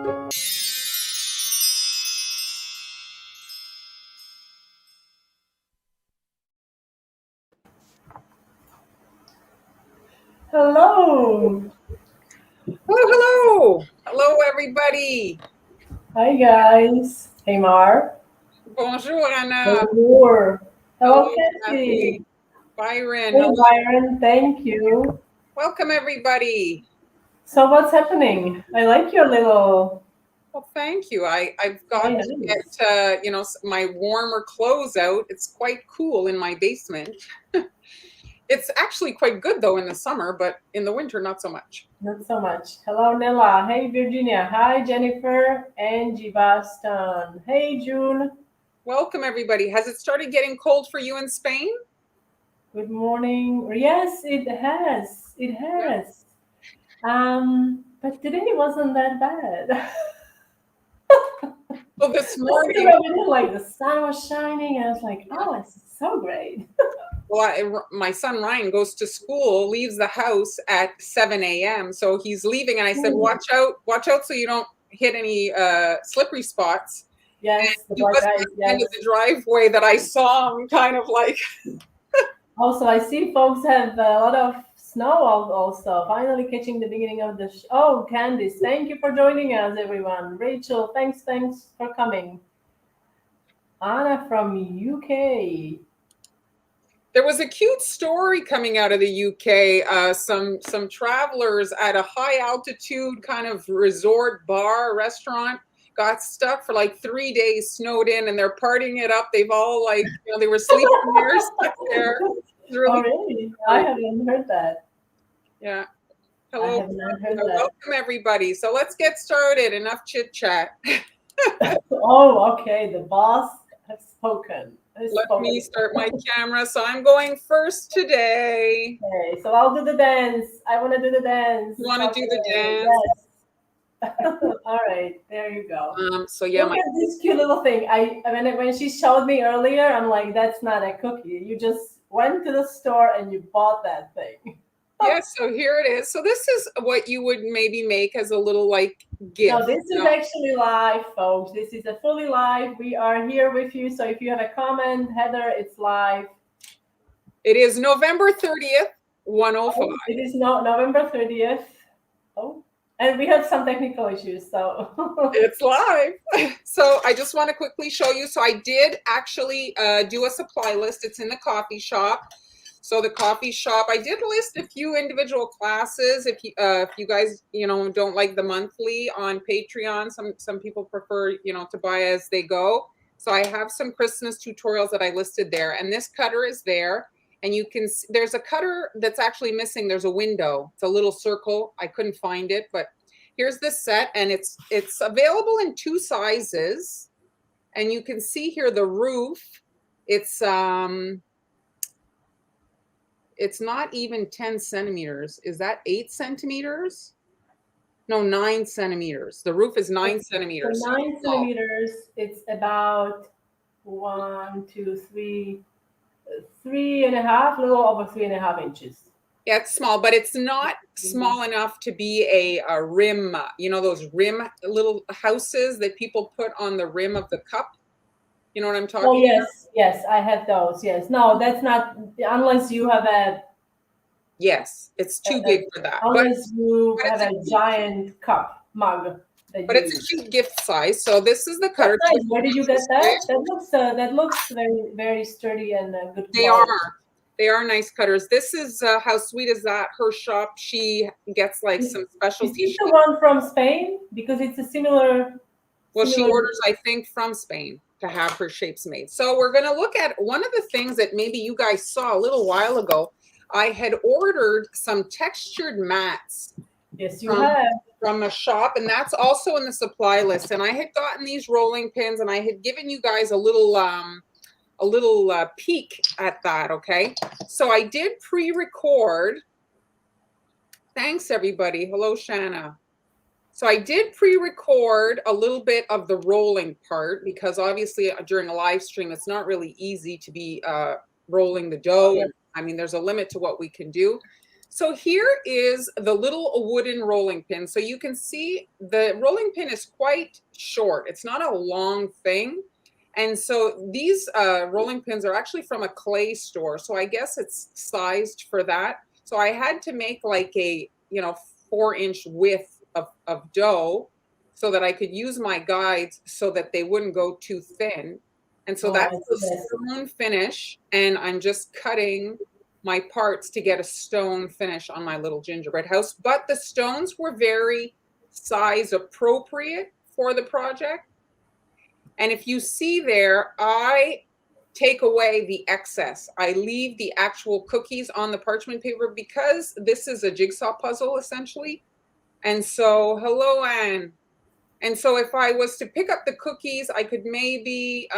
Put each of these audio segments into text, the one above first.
Hello. Hello. Hello, everybody. Hi, guys. Hey, Mar. Bonjour, Anna. Bonjour. Hello, Hello, Kathy. Kathy. Byron. Hey, Hello. Byron. Thank you. Welcome, everybody. So, what's happening? I like your little. Well, thank you. I've Very got to nice. get, my warmer clothes out. It's quite cool in my basement. It's actually quite good, though, in the summer, but in the winter, not so much. Not so much. Hello, Nella. Hey, Virginia. Hi, Jennifer. Angie Boston. Hey, June. Welcome, everybody. Has it started getting cold for you in Spain? Good morning. Yes, it has. It Yeah. has. But today wasn't that bad. Well, this Yesterday, morning, like the sun was shining, and I was like, yeah. "Oh, it's so great." Well, my son Ryan goes to school, leaves the house at 7 a.m. So he's leaving, and I said, Ooh. watch out so you don't hit any slippery spots." And Yes, the he black was guys. at the end Yes. of the driveway that I saw him kind of like, Also, I see folks have a lot of snow also. Finally catching the beginning of the oh, Candice, thank you for joining us, everyone. Rachel, thanks for coming. Anna from UK. there was a cute story coming out of the UK. Some travelers at a high altitude kind of resort bar restaurant got stuck for like 3 days, snowed in, and they're partying it up. They've all they were sleeping there, stuck there. It's Oh, really really? I cool. haven't heard that. Yeah. I Hello. have not heard that. Welcome, everybody. So let's get started. Enough chit chat. Oh, okay. The boss has spoken. Let me start my camera. So I'm going first today. Okay, so I'll do the dance. I want to do the dance. You It's want to do the okay. dance? Yes. All right, there you go. So yeah, Look at this cute little thing. When she showed me earlier, I'm like, that's not a cookie. You just went to the store and you bought that thing. yes. So here it is. So this is what you would maybe make as a little like gift. No, this is actually live, folks. This is a fully live. We are here with you. So if you have a comment, Heather, it's live. It is November 30th, 105. Oh, it is not November 30th. Oh, and we have some technical issues, so It's live. So I just want to quickly show you. So I did actually do a supply list. It's in the coffee shop. So the coffee shop, I did list a few individual classes. If you guys don't like the monthly on Patreon, some people prefer to buy as they go. So I have some Christmas tutorials that I listed there, and this cutter is there. And you can see, there's a cutter that's actually missing. There's a window. It's a little circle. I couldn't find it, but here's the set, and it's available in 2 sizes. And you can see here the roof. It's not even 10 centimeters. Is that 8 centimeters? No, 9 centimeters. The roof is 9 centimeters. For 9 centimeters, it's about 1, 2, 3, 3.5, a little over 3.5 inches. Yeah, it's small, but it's not small enough to be a rim, those rim little houses that people put on the rim of the cup. You know what I'm talking about? Oh, yes, yes, I have those. Yes. No, that's not, unless you have a, Yes, it's too big for that. unless you but have a giant mug. But it's a cute gift size. So this is the cutter. Nice. Where did you get that? That looks very, very sturdy and good quality. They are nice cutters. This is how sweet is that? Her shop, she gets like some specialty. Is this the one from Spain? Because it's a similar. Well, she orders, I think, from Spain to have her shapes made. So we're going to look at one of the things that maybe you guys saw a little while ago. I had ordered some textured mats. Yes, you have. From a shop, and that's also in the supply list. And I had gotten these rolling pins, and I had given you guys a little peek at that. Okay, so I did pre-record. Thanks, everybody. Hello, Shanna. So I did pre-record a little bit of the rolling part, because obviously during a live stream, it's not really easy to be rolling the dough. I mean, there's a limit to what we can do. So here is the little wooden rolling pin. So you can see the rolling pin is quite short. It's not a long thing. And so these rolling pins are actually from a clay store. So I guess it's sized for that. So I had to make like a, 4-inch width of dough so that I could use my guides so that they wouldn't go too thin. And so that's the stone finish. And I'm just cutting my parts to get a stone finish on my little gingerbread house. But the stones were very size appropriate for the project. And if you see there, I take away the excess. I leave the actual cookies on the parchment paper because this is a jigsaw puzzle essentially. And so, hello, Anne. And so if I was to pick up the cookies, I could maybe,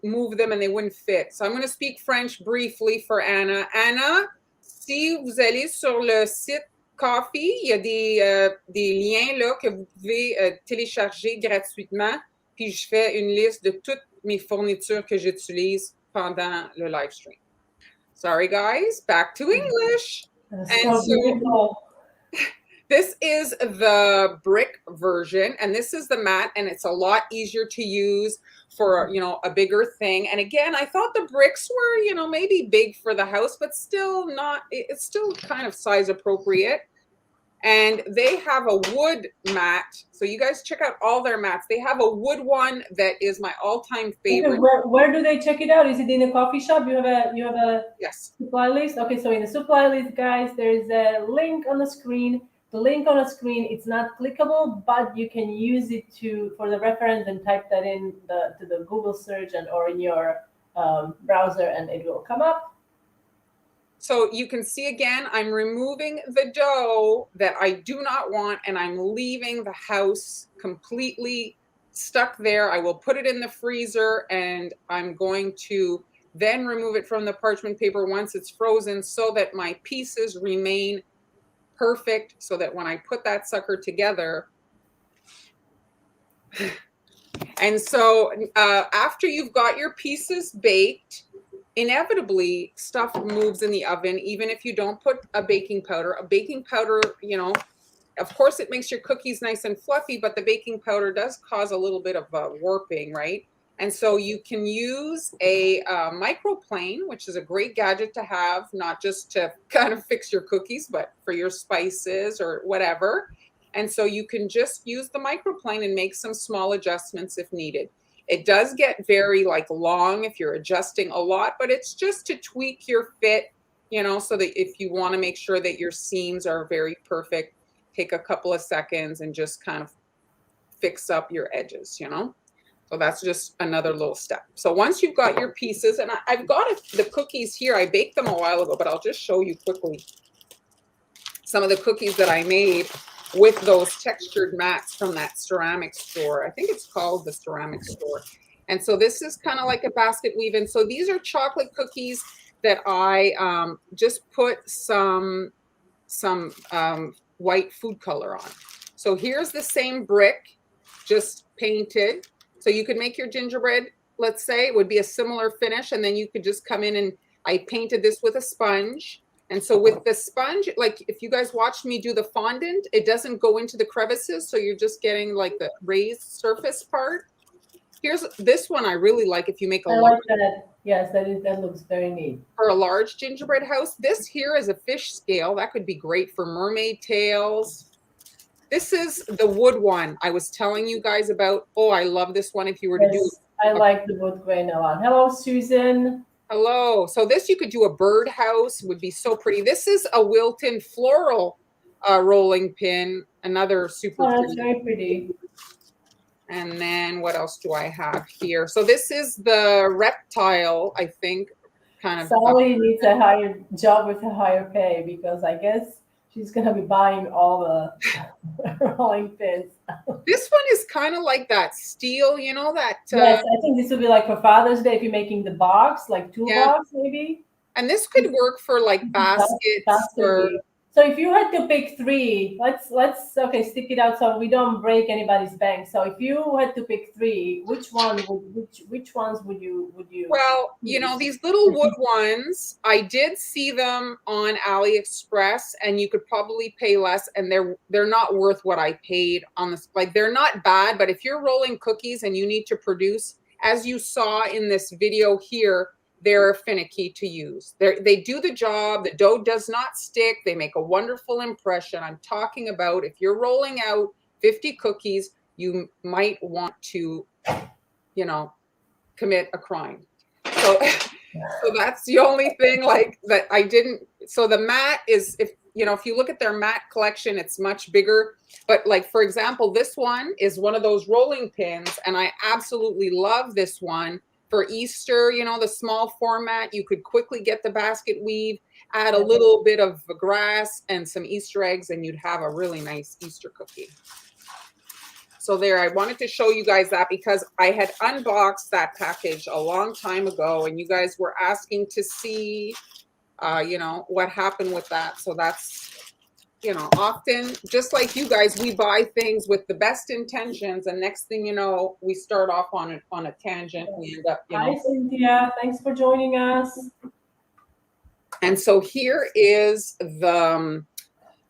move them and they wouldn't fit. So I'm going to speak French briefly for Anna. Anna, si vous allez sur le site Coffee, il y a des liens là que vous pouvez télécharger gratuitement. Puis je fais une liste de toutes mes fournitures que j'utilise pendant le live stream. Sorry, guys. Back to English. This is the brick version, and this is the mat, and it's a lot easier to use for, a bigger thing. And again, I thought the bricks were, maybe big for the house, but still not, it's still kind of size appropriate. And they have a wood mat. So you guys check out all their mats. They have a wood one that is my all-time favorite. Okay, where do they check it out? Is it in a coffee shop? You have a yes. Supply list? Okay, so in the supply list, guys, there is a link on the screen. The link on the screen, it's not clickable, but you can use it for the reference and type that in to the Google search or in your browser, and it will come up. So you can see again, I'm removing the dough that I do not want, and I'm leaving the house completely stuck there. I will put it in the freezer, and I'm going to then remove it from the parchment paper once it's frozen so that my pieces remain perfect, so that when I put that sucker together. And so after you've got your pieces baked, inevitably stuff moves in the oven, even if you don't put a baking powder. A baking powder, of course it makes your cookies nice and fluffy, but the baking powder does cause a little bit of warping, right? And so you can use a microplane, which is a great gadget to have, not just to kind of fix your cookies, but for your spices or whatever. And so you can just use the microplane and make some small adjustments if needed. It does get very long if you're adjusting a lot, but it's just to tweak your fit, so that if you want to make sure that your seams are very perfect, take a couple of seconds and just kind of fix up your edges, So that's just another little step. So once you've got your pieces, and I've got the cookies here, I baked them a while ago, but I'll just show you quickly some of the cookies that I made with those textured mats from that ceramic store. I think it's called the ceramic store. And so this is kind of like a basket weave. And so these are chocolate cookies that I just put some white food color on. So here's the same brick, just painted. So you could make your gingerbread, let's say, it would be a similar finish. And then you could just come in, and I painted this with a sponge. And so with the sponge, if you guys watched me do the fondant, it doesn't go into the crevices. So you're just getting the raised surface part. Here's this one I really like if you make I like that. Yes, that looks very neat. For a large gingerbread house. This here is a fish scale. That could be great for mermaid tails. This is the wood one I was telling you guys about. Oh, I love this one if you were to do. I like the wood grain a lot. Hello, Susan. Hello. So this you could do a birdhouse, would be so pretty. This is a Wilton floral rolling pin, another super pretty. That's very pretty. And then what else do I have here? So this is the reptile, I think, kind of. Sally needs a higher job with a higher pay, because I guess she's going to be buying all the rolling pins. This one is kind of like that steel, that. Yes, I think this would be for Father's Day if you're making the box, toolbox maybe. And this could work for baskets or So if you had to pick three, let's okay, stick it out so we don't break anybody's bank. So if you had to pick three, which ones would you Well, use? these little wood ones, I did see them on AliExpress, and you could probably pay less, and they're not worth what I paid on this. Like, they're not bad, but if you're rolling cookies and you need to produce, as you saw in this video here, they're finicky to use. They do the job. The dough does not stick. They make a wonderful impression. I'm talking about if you're rolling out 50 cookies, you might want to, commit a crime. So, so that's the only thing like that I didn't. So the mat is, if you look at their mat collection, it's much bigger. But like, for example, this one is one of those rolling pins, and I absolutely love this one for Easter. The small format, you could quickly get the basket weave, add a little bit of grass and some Easter eggs, and you'd have a really nice Easter cookie. So there, I wanted to show you guys that because I had unboxed that package a long time ago, and you guys were asking to see, what happened with that. So that's, often, just like you guys, we buy things with the best intentions, and next thing you know, we start off on a tangent. We end up, Hi, Cynthia. Thanks for joining us. And so here is the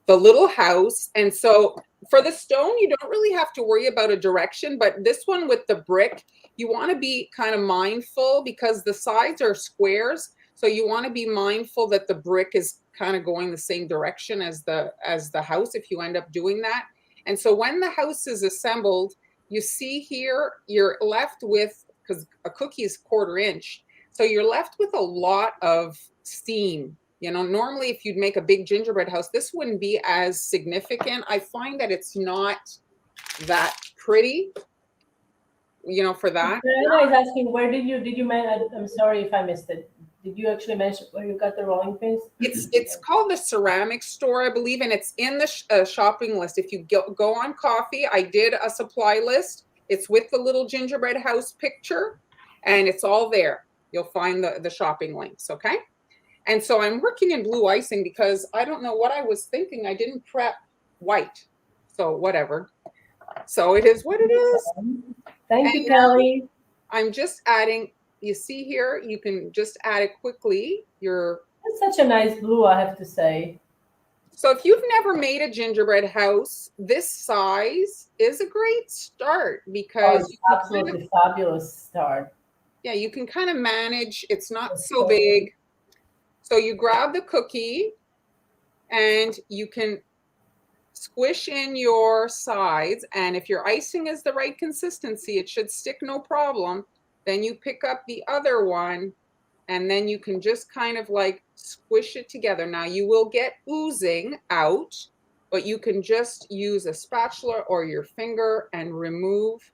little house. And so for the stone, you don't really have to worry about a direction, but this one with the brick, you want to be kind of mindful because the sides are squares. So you want to be mindful that the brick is kind of going the same direction as the house if you end up doing that. And so when the house is assembled, you see here, you're left with, because a cookie is 1/4 inch, so you're left with a lot of steam. Normally if you'd make a big gingerbread house, this wouldn't be as significant. I find that it's not that pretty, for that. Diana is asking, where did you mention? I'm sorry if I missed it. Did you actually mention where you got the rolling pins? It's called the ceramic store, I believe, and it's in the shopping list. If you go on coffee, I did a supply list. It's with the little gingerbread house picture, and it's all there. You'll find the shopping links, okay? And so I'm working in blue icing because I don't know what I was thinking. I didn't prep white. So whatever. So it is what it is. Thank you, Kelly. I'm just adding, you see here, you can just add it quickly. It's such a nice blue, I have to say. So if you've never made a gingerbread house, this size is a great start because it's absolutely fabulous start. Yeah, you can kind of manage. It's not so big. So you grab the cookie and you can squish in your sides. And if your icing is the right consistency, it should stick no problem. Then you pick up the other one and then you can just kind of like squish it together. Now you will get oozing out, but you can just use a spatula or your finger and remove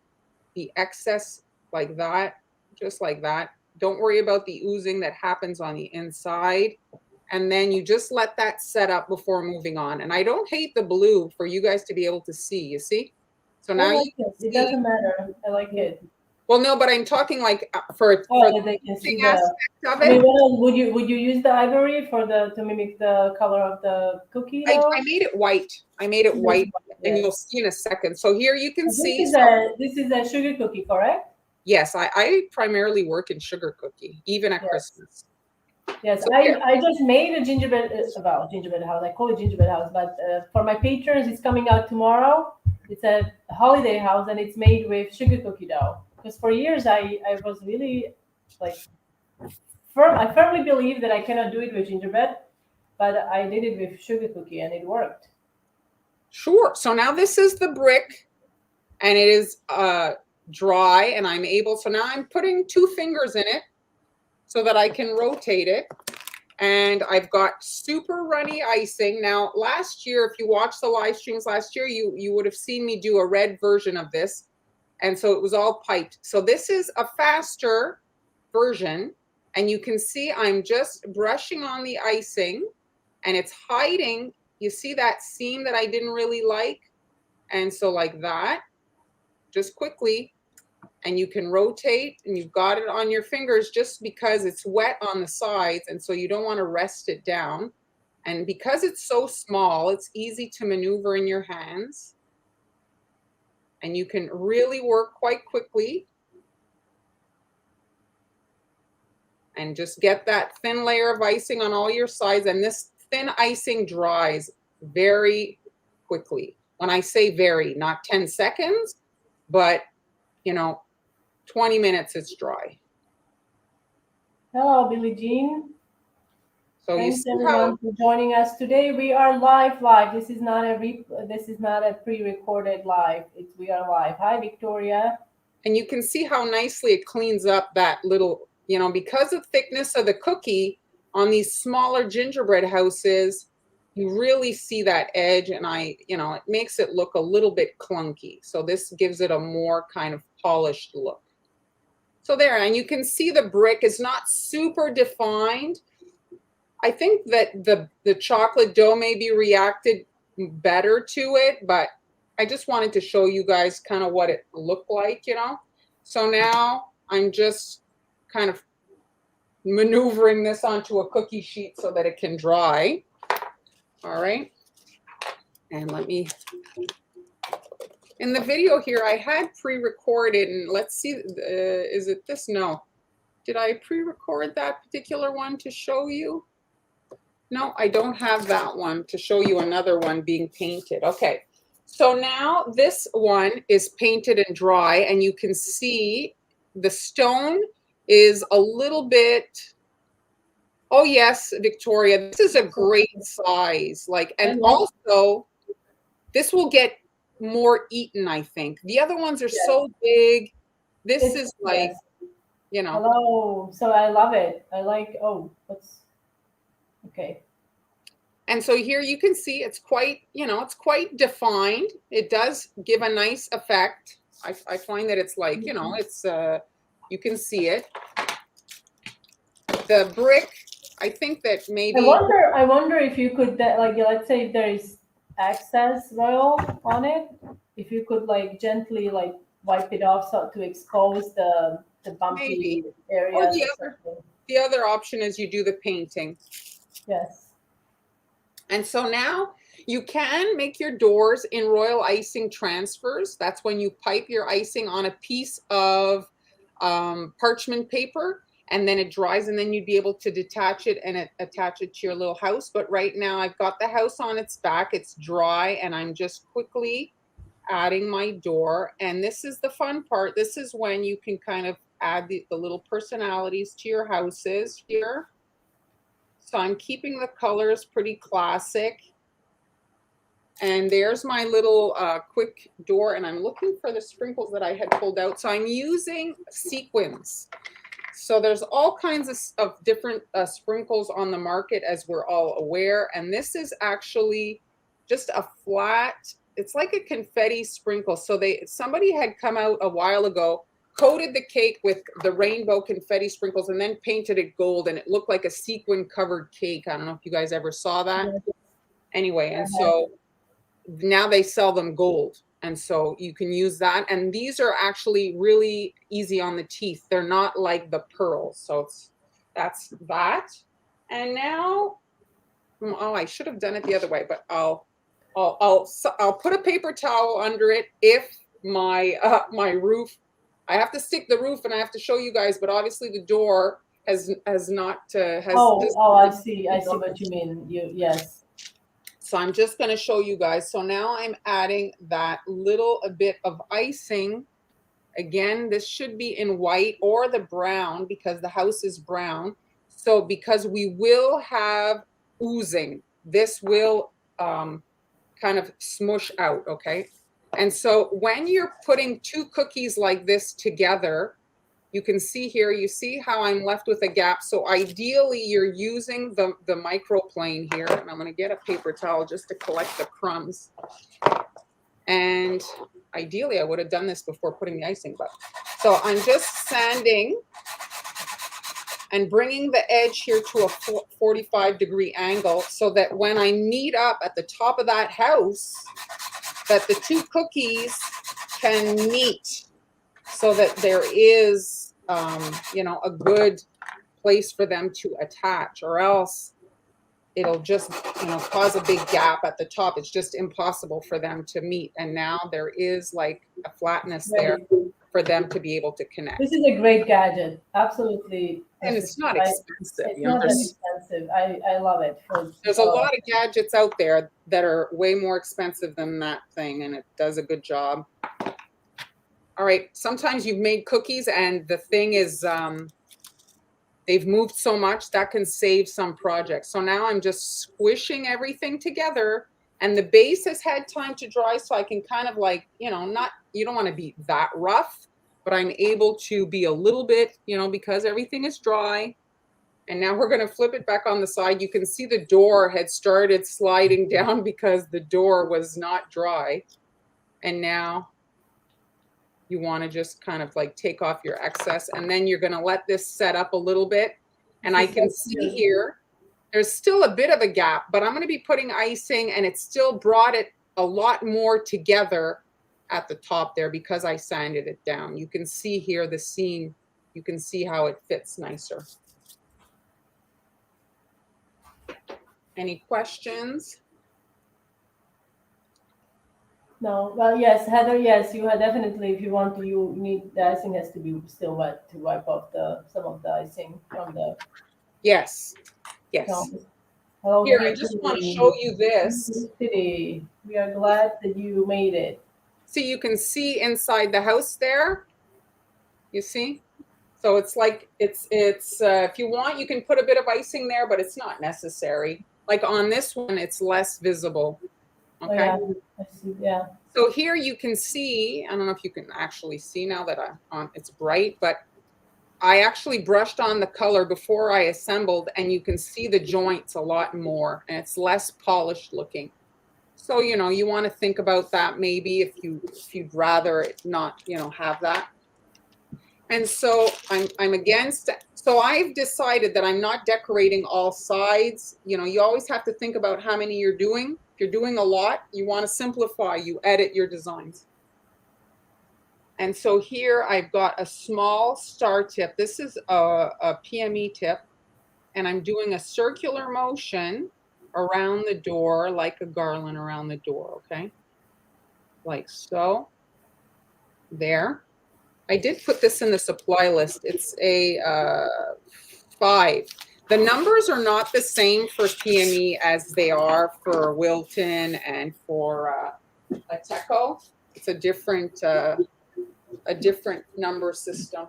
the excess like that, just like that. Don't worry about the oozing that happens on the inside. And then you just let that set up before moving on. And I don't hate the blue for you guys to be able to see, you see? So now it doesn't matter. I like it. Well, no, but I'm talking like for they can see aspect of it. I mean, would you use the ivory to mimic the color of the cookie? I made it white. I made it white, and you'll see in a second. So here you can see. This is a sugar cookie, correct? Yes, I primarily work in sugar cookie, even at Christmas. Yes, so I just made a gingerbread house. I call it gingerbread house, but for my patrons, it's coming out tomorrow. It's a holiday house, and it's made with sugar cookie dough. Because for years, I was really like, I firmly believe that I cannot do it with gingerbread, but I did it with sugar cookie, and it worked. Sure. So now this is the brick, and it is dry, and I'm able. So now I'm putting 2 fingers in it so that I can rotate it. And I've got super runny icing. Now, last year, if you watched the live streams last year, you would have seen me do a red version of this. And so it was all piped. So this is a faster version. And you can see I'm just brushing on the icing and it's hiding. You see that seam that I didn't really like? And so like that, just quickly, and you can rotate and you've got it on your fingers just because it's wet on the sides. And so you don't want to rest it down. And because it's so small, it's easy to maneuver in your hands. And you can really work quite quickly. And just get that thin layer of icing on all your sides. And this thin icing dries very quickly. When I say very, not 10 seconds, but 20 minutes it's dry. Hello, Billie Jean. So Thanks everyone for joining us today. We are live. This is not a pre-recorded live. We are live. Hi, Victoria. And you can see how nicely it cleans up that little, because of thickness of the cookie on these smaller gingerbread houses, you really see that edge, and it makes it look a little bit clunky. So this gives it a more kind of polished look. So there, and you can see the brick is not super defined. I think that the chocolate dough maybe reacted better to it, but I just wanted to show you guys kind of what it looked like, So now I'm just kind of maneuvering this onto a cookie sheet so that it can dry. All right. And in the video here, I had pre-recorded, and let's see, is it this? No. Did I pre-record that particular one to show you? No, I don't have that one to show you another one being painted. Okay. So now this one is painted and dry, and you can see the stone is a little bit, oh yes, Victoria, this is a great size. And also this will get more eaten, I think. The other ones are so big. This is like, Hello. So I love it. I like, okay. And so here you can see it's quite, it's quite defined. It does give a nice effect. I find that it's like, it's, you can see it. The brick, I think that maybe. I wonder if you could, let's say if there is excess oil on it, if you could gently wipe it off to expose the bumpy areas. The other option is you do the painting. Yes. And so now you can make your doors in royal icing transfers. That's when you pipe your icing on a piece of parchment paper, and then it dries, and then you'd be able to detach it and attach it to your little house. But right now I've got the house on its back. It's dry, and I'm just quickly adding my door. And this is the fun part. This is when you can kind of add the little personalities to your houses here. So I'm keeping the colors pretty classic. And there's my little quick door, and I'm looking for the sprinkles that I had pulled out. So I'm using sequins. So there's all kinds of different sprinkles on the market, as we're all aware. And this is actually just a flat, it's like a confetti sprinkle. So somebody had come out a while ago, coated the cake with the rainbow confetti sprinkles, and then painted it gold, and it looked like a sequin covered cake. I don't know if you guys ever saw that. Anyway, and so now they sell them gold, and so you can use that. And these are actually really easy on the teeth. They're not like the pearls. So that's that. And now, I should have done it the other way, but I'll put a paper towel under it if my roof. I have to stick the roof, and I have to show you guys, but obviously the door has not. I see what you mean. Yes. So I'm just going to show you guys. So now I'm adding that little bit of icing. Again, this should be in white or the brown, because the house is brown. So because we will have oozing, this will kind of smush out, okay? And so when you're putting two cookies like this together, you can see here, you see how I'm left with a gap. So ideally you're using the microplane here, and I'm going to get a paper towel just to collect the crumbs. And ideally I would have done this before putting the icing, but so I'm just sanding and bringing the edge here to a 45-degree angle, so that when I meet up at the top of that house, that the two cookies can meet, so that there is, a good place for them to attach. Or else it'll just, cause a big gap at the top. It's just impossible for them to meet. And now there is like a flatness there Great. for them to be able to connect. This is a great gadget. Absolutely. And it's not necessary. expensive. It's not that expensive. I love it. There's a lot of gadgets out there that are way more expensive than that thing, and it does a good job. All right, sometimes you've made cookies and the thing is, they've moved so much that can save some projects. So now I'm just squishing everything together, and the base has had time to dry, so I can kind of like, you don't want to be that rough, but I'm able to be a little bit, because everything is dry. And now we're going to flip it back on the side. You can see the door had started sliding down because the door was not dry. And now you want to just kind of like take off your excess, and then you're going to let this set up a little bit. And I can see here, there's still a bit of a gap, but I'm going to be putting icing, and it still brought it a lot more together at the top there because I sanded it down. You can see here the seam, you can see how it fits nicer. Any questions? No, well, yes, Heather, yes, you have definitely, if you want to, you need, the icing has to be still wet to wipe off some of the icing from the. Yes, yes. Hello, here, I just want to show you this. We are glad that you made it. So you can see inside the house there, you see? So it's like, it's if you want, you can put a bit of icing there, but it's not necessary. Like on this one, it's less visible. Okay. Oh, yeah. I see. Yeah. So here you can see, I don't know if you can actually see now that it's bright, but I actually brushed on the color before I assembled, and you can see the joints a lot more, and it's less polished looking. So, you want to think about that maybe if you'd rather it not, have that. And so I'm against, so I've decided that I'm not decorating all sides. You always have to think about how many you're doing. If you're doing a lot, you want to simplify, you edit your designs. And so here I've got a small star tip. This is a PME tip, and I'm doing a circular motion around the door, like a garland around the door, okay? Like so, there. I did put this in the supply list. It's a 5. The numbers are not the same for PME as they are for Wilton and for Ateco. It's a different number system.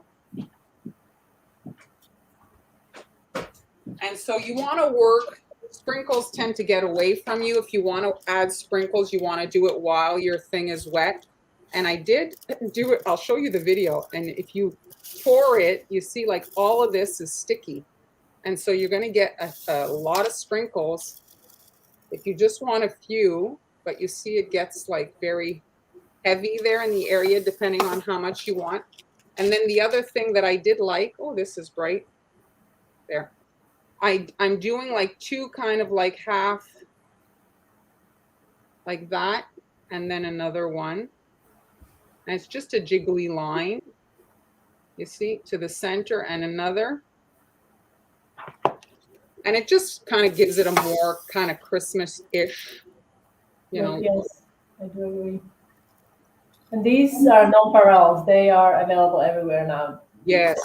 And so you want to work, sprinkles tend to get away from you. If you want to add sprinkles, you want to do it while your thing is wet. And I did do it, I'll show you the video. And if you pour it, you see like all of this is sticky. And so you're going to get a lot of sprinkles. If you just want a few, but you see it gets like very heavy there in the area, depending on how much you want. And then the other thing that I did like, oh, this is bright there. I'm doing like 2 kind of like half like that, and then another one. And it's just a jiggly line, you see, to the center, and another. And it just kind of gives it a more kind of Christmas-ish, Yes, I do agree. And these are nonpareils. They are available everywhere now. Yes,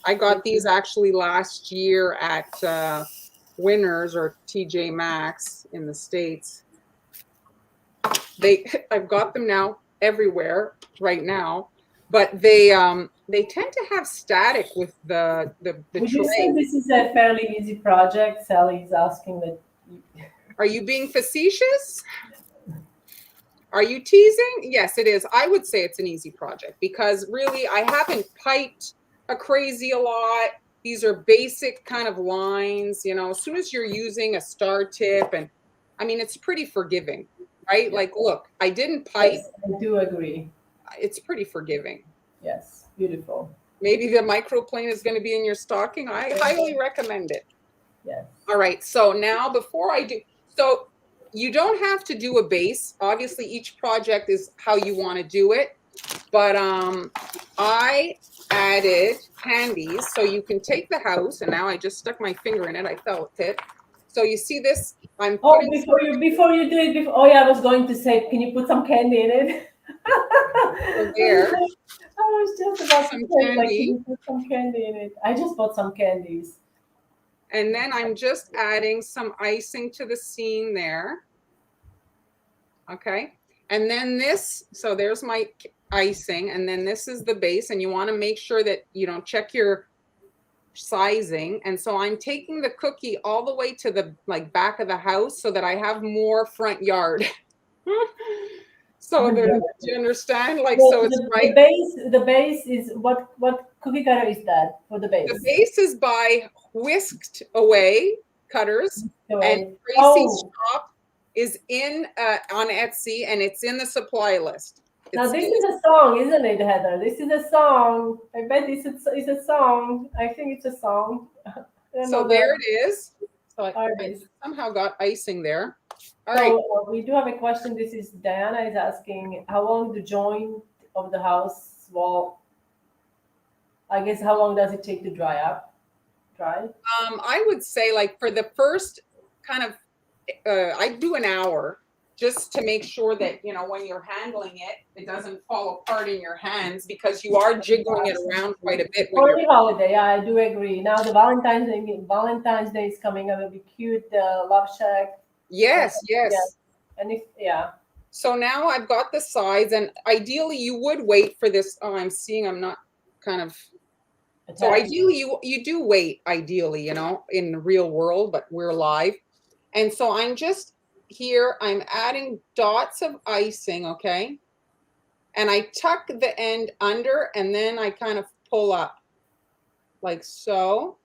I got these actually last year at Winners or TJ Maxx in the States. I've got them now everywhere right now, but they tend to have static with the Would you say this is a fairly easy project? Sally's asking that. Are you being facetious? Are you teasing? Yes, it is. I would say it's an easy project because really I haven't piped a lot. These are basic kind of lines, as soon as you're using a star tip, and I mean, it's pretty forgiving, right? Yeah. Like, look, I didn't pipe. Yes, I do agree. It's pretty forgiving. Yes, beautiful. Maybe the microplane is going to be in your stocking. I highly recommend it. Yes. All right. So now before I do, so you don't have to do a base. Obviously, each project is how you want to do it. But I added candies. So you can take the house, and now I just stuck my finger in it. I felt it. So you see this? I'm Oh, putting before you do it, oh yeah, I was going to say, can you put some candy in it? there I was just about to some say, like, can candy. you put some candy in it? I just bought some candies. And then I'm just adding some icing to the scene there. Okay. And then this, so there's my icing, and then this is the base, and you want to make sure that you don't check your sizing. And so I'm taking the cookie all the way to the like back of the house so that I have more front yard. So Oh, there, yeah. do you understand? Like, The, so it's the, right. the base the base is what cookie cutter is that for the The base? base is by Whisked Away Cutters, and Anyway. Tracy's Oh, shop is in on Etsy, and it's in the supply list. now It's this in, is a song, isn't it, Heather? This is a song. I bet it's a song. I think it's a song. I don't so know the there it is. So I artist. somehow got icing there. All right. So we do have a question. This is Diana is asking how long the joint of the house wall. I guess how long does it take to dry up? Dry? I would say like for the first kind of, I do an hour just to make sure that, you know, when you're handling it, it doesn't fall apart in your hands because you are jiggling it around quite a bit when For you're. the holiday, yeah, I do agree. Now the Valentine's Day is coming up. It'll be cute. Love Shack. Yes, Yeah, yes. and if yeah, So now I've got the sides, and ideally you would wait for this. Oh, I'm seeing I'm not kind of. So attached. ideally you do wait, ideally, you know, in the real world, but we're live. And so I'm just here, I'm adding dots of icing, okay? And I tuck the end under, and then I kind of pull up like so.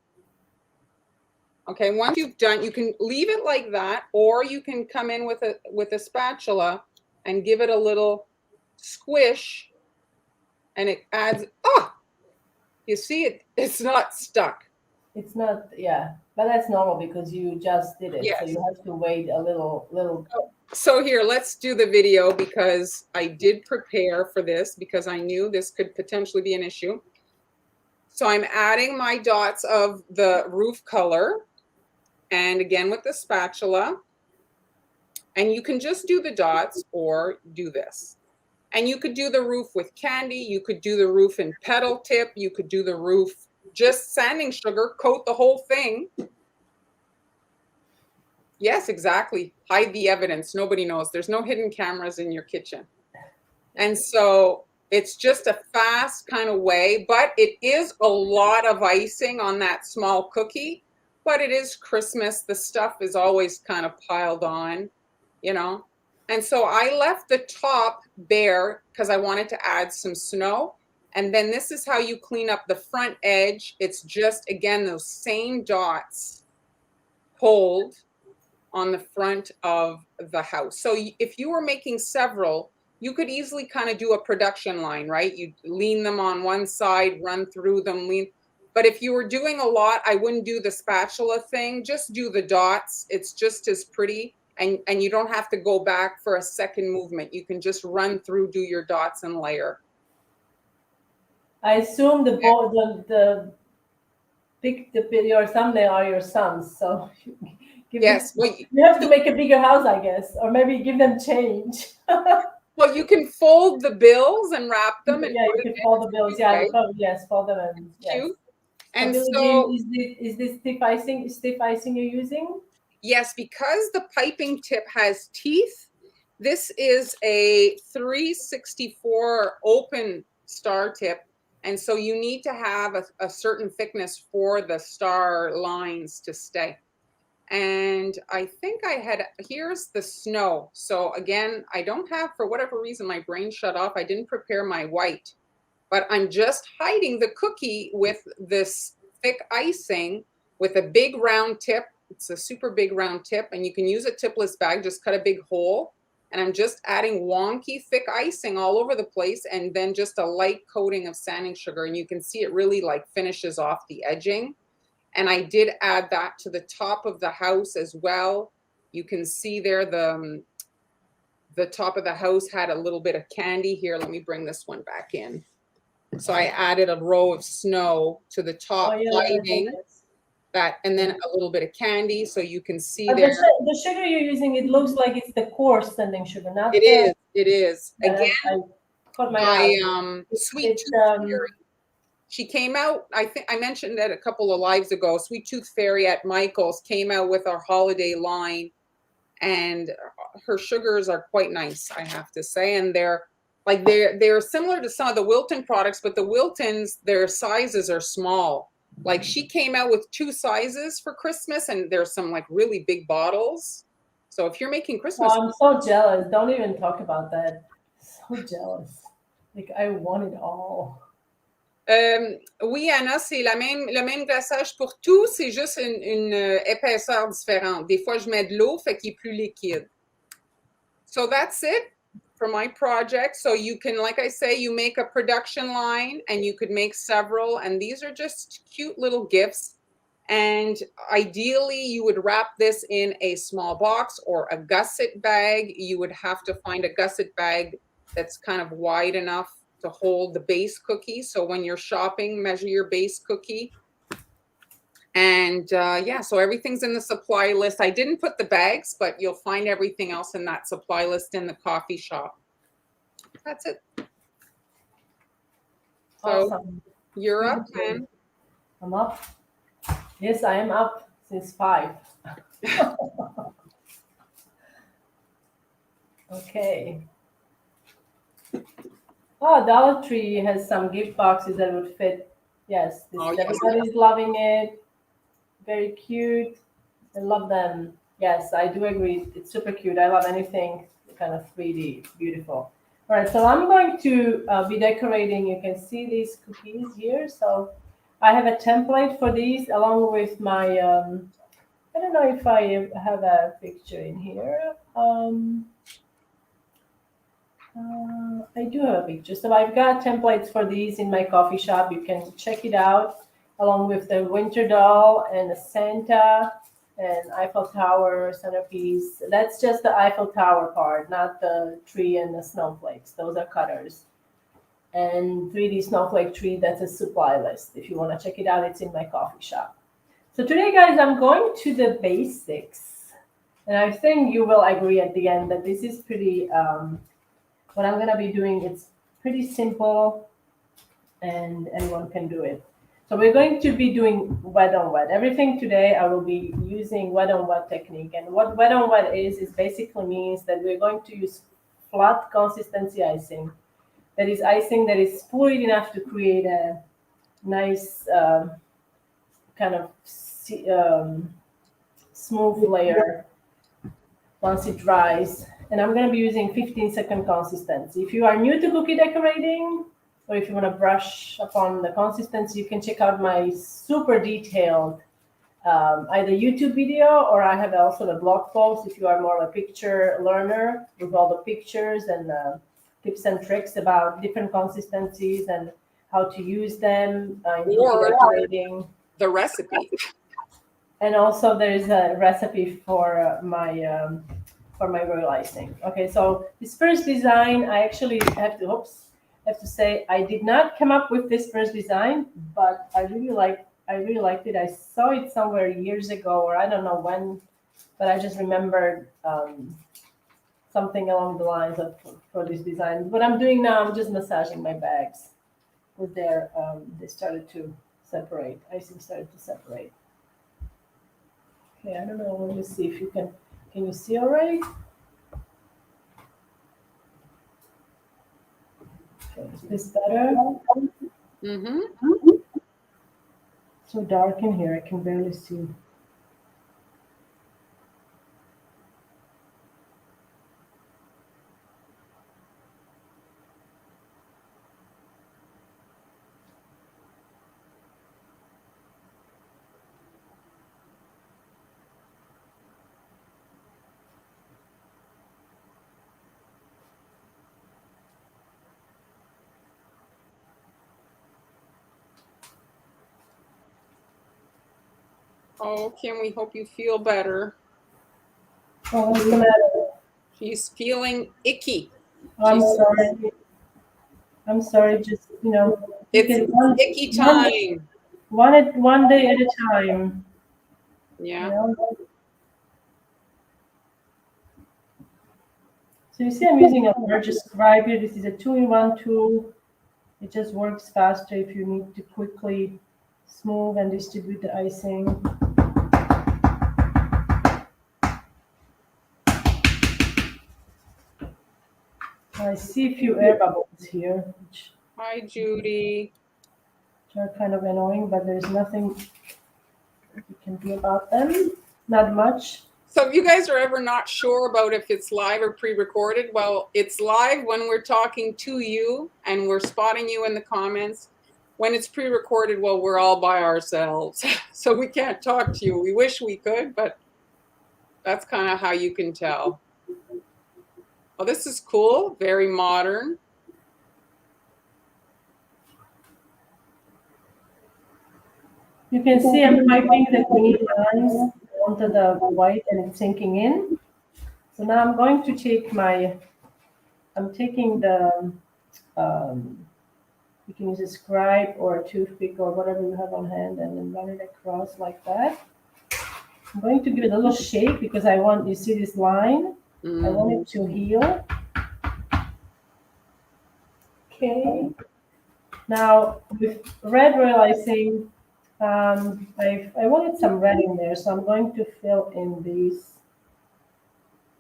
Okay, once you've done, you can leave it like that, or you can come in with a spatula and give it a little squish, and it adds, oh, you see it, it's not stuck. It's not, yeah, but that's normal because you just did it, so Yes. you have to wait a little. So here, let's do the video because I did prepare for this because I knew this could potentially be an issue. So I'm adding my dots of the roof color, and again with the spatula, and you can just do the dots or do this. And you could do the roof with candy, you could do the roof in petal tip, you could do the roof just sanding sugar, coat the whole thing. Yes, exactly. Hide the evidence. Nobody knows. There's no hidden cameras in your kitchen. And so it's just a fast kind of way, but it is a lot of icing on that small cookie. But it is Christmas. The stuff is always kind of piled on, you know. And so I left the top bare because I wanted to add some snow. And then this is how you clean up the front edge. It's just, again, those same dots pulled on the front of the house. So if you were making several, you could easily kind of do a production line, right? You lean them on one side, run through them, lean. But if you were doing a lot, I wouldn't do the spatula thing. Just do the dots. It's just as pretty. And you don't have to go back for a second movement. You can just run through, do your dots and layer. I assume the your thumbnail are your sons, so give them, Yes. Well, you have to make a bigger house, I guess, or maybe give them change. well, you can fold the bills and wrap them and Yeah, you put it can fold the bills. Yeah, in. yes, fold them and yes. Cute. So And Billie so Jean, is this stiff icing you're using? yes, because the piping tip has teeth, this is a 364 open star tip. And so you need to have a certain thickness for the star lines to stay. And I think I had, here's the snow. So again, I don't have, for whatever reason, my brain shut off. I didn't prepare my white, but I'm just hiding the cookie with this thick icing with a big round tip. It's a super big round tip, and you can use a tipless bag, just cut a big hole. And I'm just adding wonky thick icing all over the place, and then just a light coating of sanding sugar. And you can see it really like finishes off the edging. And I did add that to the top of the house as well. You can see there the top of the house had a little bit of candy here. Let me bring this one back in. So I added a row of snow to the top Oh yeah, lighting. that, and then a little bit of candy, so you can see But there. the sugar you're using, it looks like it's the coarse sending sugar, not It the. is. It is. Yeah, Again, I caught my my eye. sweet It's tooth fairy. She came out. I think I mentioned that a couple of lives ago. Sweet Tooth Fairy at Michael's came out with our holiday line, and her sugars are quite nice, I have to say, and they're similar to some of the Wilton products, but the Wiltons, their sizes are small. Like she came out with 2 sizes for Christmas, and there's some like really big bottles. So if you're making Christmas, I'm so jealous. Don't even talk about that. So jealous. Like I want it all. oui, Anna, c'est le même glaçage pour tout, c'est juste une épaisseur différente. Des fois, je mets de l'eau, fait qu'il est plus liquide. So that's it for my project. So you can, like I say, you make a production line and you could make several, and these are just cute little gifts. And ideally, you would wrap this in a small box or a gusset bag. You would have to find a gusset bag that's kind of wide enough to hold the base cookie. So when you're shopping, measure your base cookie. And yeah, so everything's in the supply list. I didn't put the bags, but you'll find everything else in that supply list in the coffee shop. That's it. So Awesome. you're up, Pam. I'm up. Yes, I am up since 5. Okay. Oh, Dollar Tree has some gift boxes that would fit. Yes, everybody's loving it. Very cute. I love them. Yes, I do agree. It's super cute. I love anything kind of 3D. Beautiful. All right, so I'm going to be decorating. You can see these cookies here. So I have a template for these along with my, I don't know if I have a picture in here. I do have a picture. So I've got templates for these in my coffee shop. You can check it out along with the winter doll and the Santa and Eiffel Tower centerpiece. That's just the Eiffel Tower part, not the tree and the snowflakes. Those are cutters. And 3D snowflake tree, that's a supply list. If you want to check it out, it's in my coffee shop. So today, guys, I'm going to the basics. And I think you will agree at the end that this is pretty, what I'm going to be doing, it's pretty simple and anyone can do it. So we're going to be doing wet on wet. Everything today I will be using wet on wet technique. And what wet on wet is basically means that we're going to use flat consistency icing. That is icing that is fluid enough to create a nice kind of smooth layer once it dries. And I'm going to be using 15-second consistency. If you are new to cookie decorating, or if you want to brush upon the consistency, you can check out my super detailed either YouTube video, or I have also the blog post if you are more of a picture learner with all the pictures and tips and tricks about different consistencies and how to use them in cookie decorating. The recipe. And also there's a recipe for my royal icing. Okay, so this first design, I actually have to say I did not come up with this first design, but I really liked it. I saw it somewhere years ago, or I don't know when, but I just remembered something along the lines of for this design. What I'm doing now, I'm just massaging my bags with their they started to separate. Icing started to separate. Okay, I don't know. Let me see if you can you see all right? Okay, is this better? Mm-hmm. So dark in here, I can barely see. Oh, Kim, we hope you feel better. Oh, what's the matter? She's feeling icky. I'm sorry. I'm sorry. Just it's icky time. One day at a time. Yeah. So you see I'm using a larger scribe here. This is a 2-in-1 tool. It just works faster if you need to quickly smooth and distribute the icing. I see a few air bubbles here, which Hi, Judy. are kind of annoying, but there's nothing you can do about them. Not much. So if you guys are ever not sure about if it's live or pre-recorded, well, it's live when we're talking to you and we're spotting you in the comments. When it's pre-recorded, well, we're all by ourselves. So we can't talk to you. We wish we could, but that's kind of how you can tell. Oh, this is cool. Very modern. You can see I'm piping the green lines onto the white and it's sinking in. So now I'm going to take I'm taking you can use a scribe or a toothpick or whatever you have on hand and then run it across like that. I'm going to give it a little shake because you see this line? I want it to heal. Okay. Now with red royal icing, I wanted some red in there, so I'm going to fill in these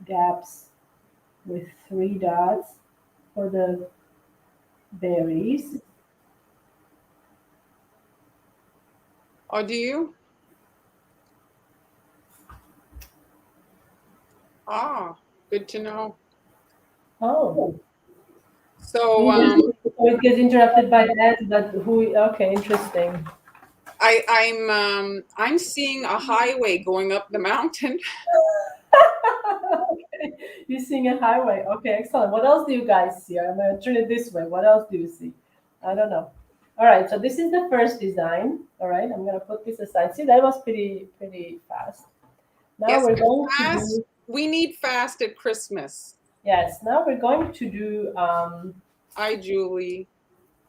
gaps with 3 dots for the berries. Oh, do you? Ah, good to know. Oh. So It gets interrupted by that, but okay, interesting. I'm seeing a highway going up the mountain. Okay. You're seeing a highway. Okay, excellent. What else do you guys see? I'm going to turn it this way. What else do you see? I don't know. All right, so this is the first design. All right, I'm going to put this aside. See, that was pretty fast. Now Yes, we're going fast. to do, We need fast at Christmas. yes, now we're going to do, Hi, Julie.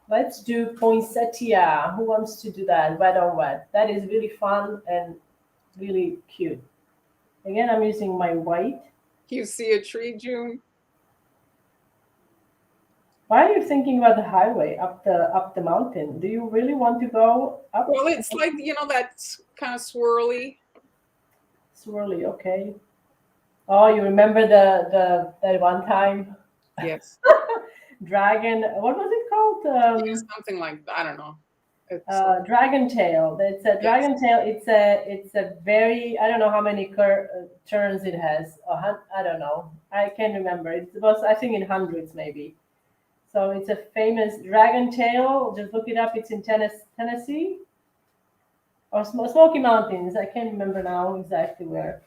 let's do poinsettia. Who wants to do that? Red on red. That is really fun and really cute. Again, I'm using my white. You see a tree, June? Why are you thinking about the highway up the mountain? Do you really want to go up? Well, it's like, that's kind of swirly. Swirly, okay. Oh, you remember the that one time Yes. dragon? What was it called? Something like, I don't know. Dragon tail. It's a Yes. dragon tail. It's a very, I don't know how many turns it has. I don't know. I can't remember. It was, I think, in hundreds maybe. So it's a famous dragon tail. Just look it up. It's in Tennessee or Smoky Mountains. I can't remember now exactly where.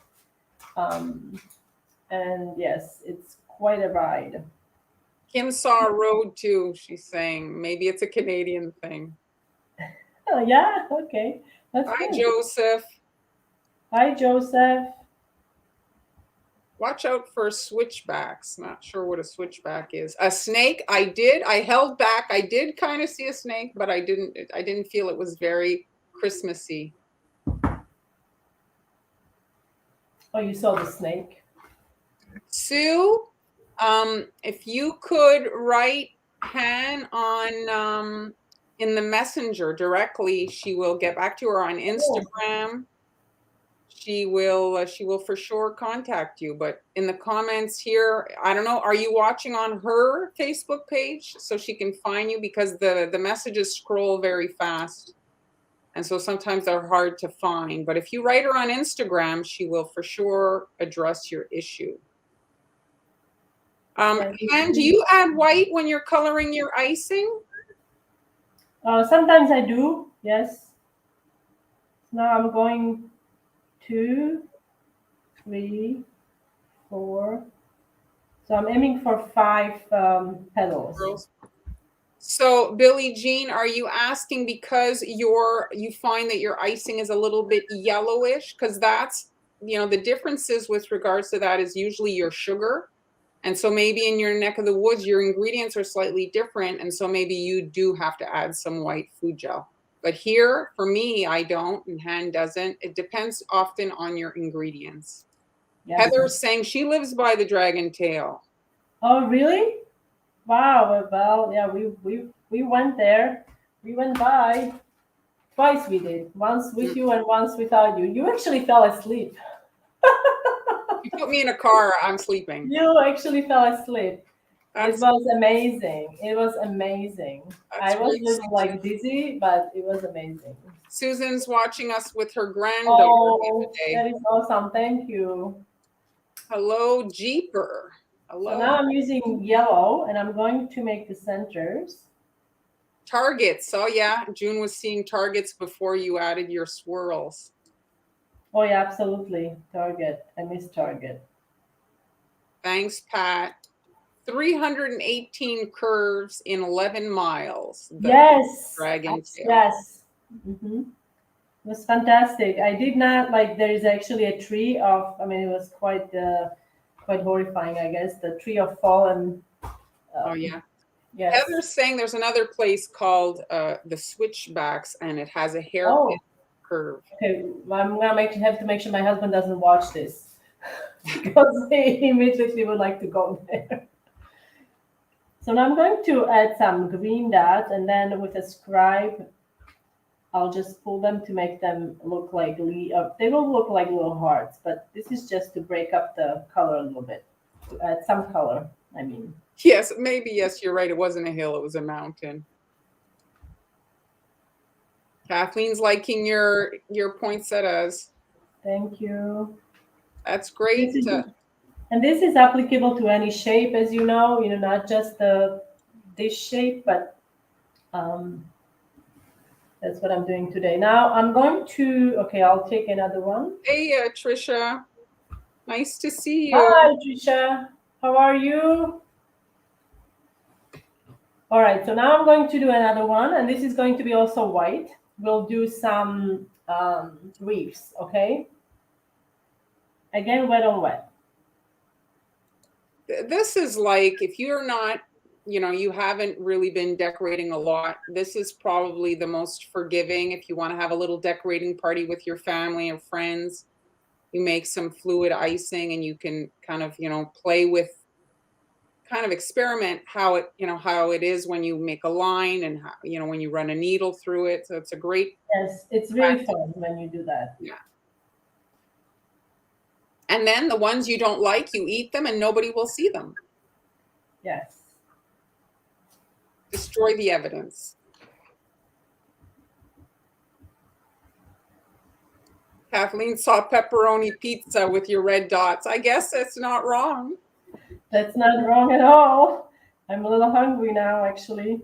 And yes, it's quite a ride. Kim saw a road too, she's saying. Maybe it's a Canadian thing. Oh, yeah, okay. That's Hi, good. Joseph. Hi, Joseph. Watch out for switchbacks. Not sure what a switchback is. A snake? I held back. I did kind of see a snake, but I didn't feel it was very Christmassy. Oh, you saw the snake. Sue, if you could write Han on in the messenger directly, she will get back to her on Instagram. She will for sure contact you. But in the comments here, I don't know, are you watching on her Facebook page so she can find you? Because the messages scroll very fast. And so sometimes they're hard to find. But if you write her on Instagram, she will for sure address your issue. And do you add white when you're coloring your icing? Sometimes I do, yes. Now I'm going 2, 3, 4. So I'm aiming for 5 petals. So Billie Jean, are you asking because you find that your icing is a little bit yellowish? Because that's, the differences with regards to that is usually your sugar. And so maybe in your neck of the woods, your ingredients are slightly different. And so maybe you do have to add some white food gel. But here, for me, I don't, and Han doesn't. It depends often on your ingredients. Yes. Heather's saying she lives by the dragon tail. Oh, really? Wow. Well, yeah, we went there. We went by. Twice we did. Once with you and once without you. You actually fell asleep. You put me in a car, I'm sleeping. You actually fell asleep. That's, It was amazing. It was amazing. that's I was great, a little Susan. like dizzy, but it was amazing. Susan's watching us with her granddaughter the other Oh, day. that is awesome. Thank you. Hello, Jeeper. So Hello. now I'm using yellow and I'm going to make the centers. Targets. Oh, yeah. June was seeing targets before you added your swirls. Oh, yeah, absolutely. Target. I missed target. Thanks, Pat. 318 curves in 11 miles. Yes. Dragon tail. Yes. Mm-hmm. It was fantastic. I did not like. There is actually a tree of. I mean, it was quite horrifying. I guess the tree of fallen. Oh, yeah. Yes. Heather's saying there's another place called the Switchbacks, and it has a hairpin Oh. curve. Okay, I'm gonna have to make sure my husband doesn't watch this because he immediately would like to go there. So now I'm going to add some green dots, and then with a scribe, I'll just pull them to make them look like they will look like little hearts, but this is just to break up the color a little bit, to add some color. I mean, Yes, maybe. Yes, you're right. It wasn't a hill. It was a mountain. Kathleen's liking your poinsettias. thank you. That's great. And this is applicable to any shape, as you know, not just this shape, but that's what I'm doing today. Now I'm going to, okay, I'll take another one. Hey, Trisha. Nice to see you. Hi, Trisha. How are you? All right, so now I'm going to do another one, and this is going to be also white. We'll do some wreaths, okay? Again, wet on wet. This is like, if you're not, you haven't really been decorating a lot, this is probably the most forgiving. If you want to have a little decorating party with your family and friends, you make some fluid icing and you can kind of, play with, kind of experiment how it is when you make a line and how, when you run a needle through it. So it's a great. Yes, it's really fun when you do that. Yeah. And then the ones you don't like, you eat them and nobody will see them. Yes. Destroy the evidence. Kathleen saw pepperoni pizza with your red dots. I guess that's not wrong. That's not wrong at all. I'm a little hungry now, actually.